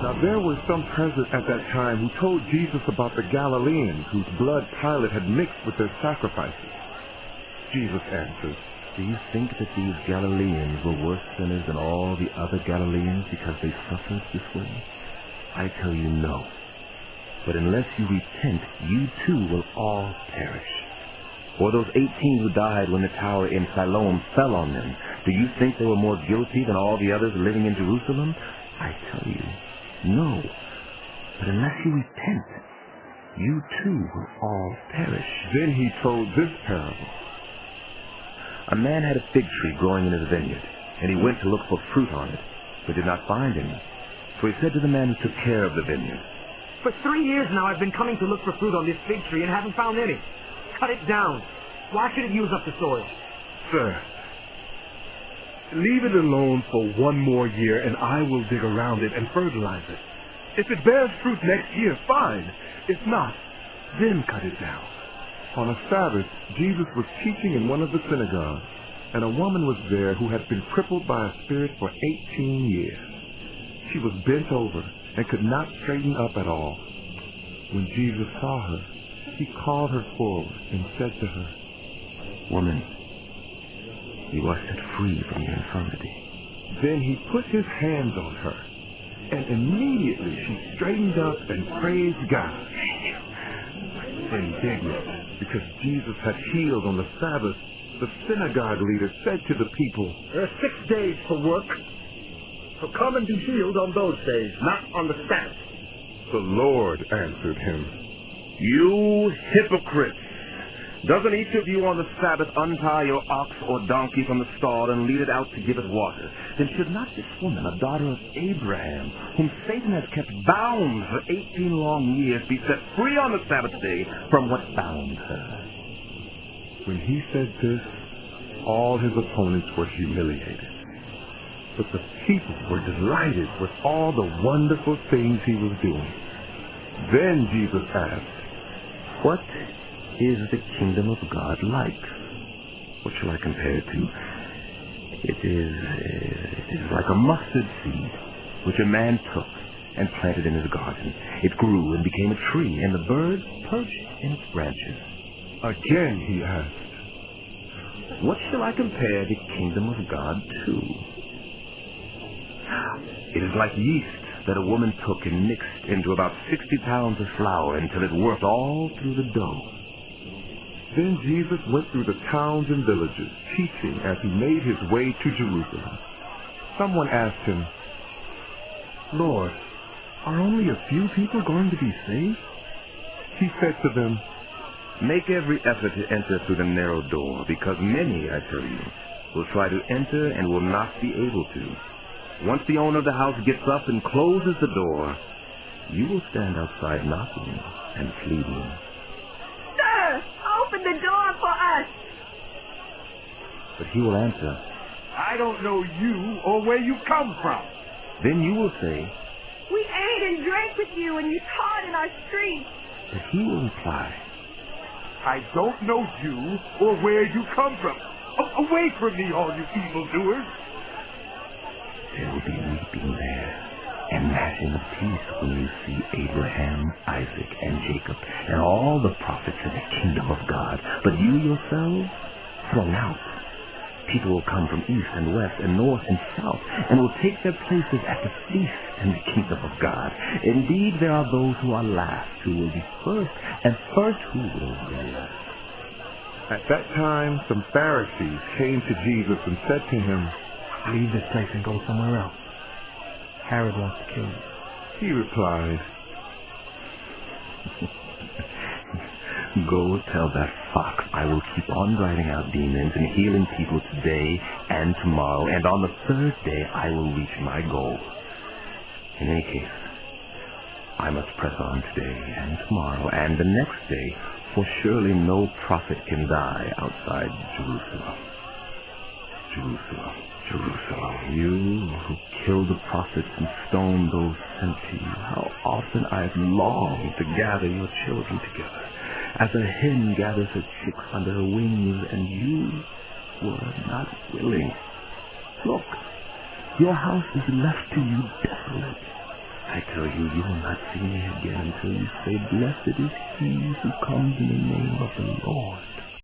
Now there were some present at that time who told Jesus about the Galileans whose blood Pilate had mixed with their sacrifices. Jesus answered, Do you think that these Galileans were worse sinners than all the other Galileans because they suffered this way? I tell you no. But unless you repent, you too will all perish. For those 18 who died when the tower in Siloam fell on them, do you think they were more guilty than all the others living in Jerusalem? I tell you, no. But unless you repent, you too will all perish. Then he told this parable. A man had a fig tree growing in his vineyard, and he went to look for fruit on it, but did not find any. So he said to the man who took care of the vineyard, For 3 years now I've been coming to look for fruit on this fig tree and haven't found any. Cut it down. Why should it use up the soil? Sir, leave it alone for 1 more year and I will dig around it and fertilize it. If it bears fruit next year, fine. If not, then cut it down. On a Sabbath, Jesus was teaching in one of the synagogues, and a woman was there who had been crippled by a spirit for 18 years. She was bent over and could not straighten up at all. When Jesus saw her, he called her forward and said to her, Woman, you are set free from your infirmity. Then he put his hands on her, and immediately she straightened up and praised God. Indignant because Jesus had healed on the Sabbath, the synagogue leader said to the people, There are 6 days for work, so come and be healed on those days, not on the Sabbath. The Lord answered him, You hypocrites! Doesn't each of you on the Sabbath untie your ox or donkey from the stall and lead it out to give it water? Then should not this woman, a daughter of Abraham, whom Satan has kept bound for 18 long years, be set free on the Sabbath day from what bound her? When he said this, all his opponents were humiliated. But the people were delighted with all the wonderful things he was doing. Then Jesus asked, What is the kingdom of God like? What shall I compare it to? It is like a mustard seed, which a man took and planted in his garden. It grew and became a tree, and the birds perched in its branches. Again he asked, What shall I compare the kingdom of God to? It is like yeast that a woman took and mixed into about 60 pounds of flour until it worked all through the dough. Then Jesus went through the towns and villages, teaching as he made his way to Jerusalem. Someone asked him, Lord, are only a few people going to be saved? He said to them, Make every effort to enter through the narrow door, because many, I tell you, will try to enter and will not be able to. Once the owner of the house gets up and closes the door, you will stand outside knocking and pleading. Sir, open the door for us. But he will answer, I don't know you or where you come from. Then you will say, We ate and drank with you, and you taught in our streets. but he will reply, I don't know you or where you come from. Away from me, all you evildoers. There will be weeping there and gnashing of teeth when you see Abraham, Isaac, and Jacob, and all the prophets in the kingdom of God. But you yourselves, thrown out. People will come from east and west and north and south, and will take their places at the feast in the kingdom of God. Indeed, there are those who are last who will be first, and first who will be last. At that time, some Pharisees came to Jesus and said to him, Leave this place and go somewhere else. Herod wants to kill you. He replied, Go tell that fox I will keep on driving out demons and healing people today and tomorrow, and on the 3rd day I will reach my goal. In any case, I must press on today and tomorrow and the next day, for surely no prophet can die outside Jerusalem. Jerusalem, Jerusalem, you who killed the prophets and stoned those sent to you, how often I have longed to gather your children together, as a hen gathers her chicks under her wings, and you were not willing. Look, your house is left to you desolate. I tell you, you will not see me again until you say, blessed is he who comes in the name of the Lord.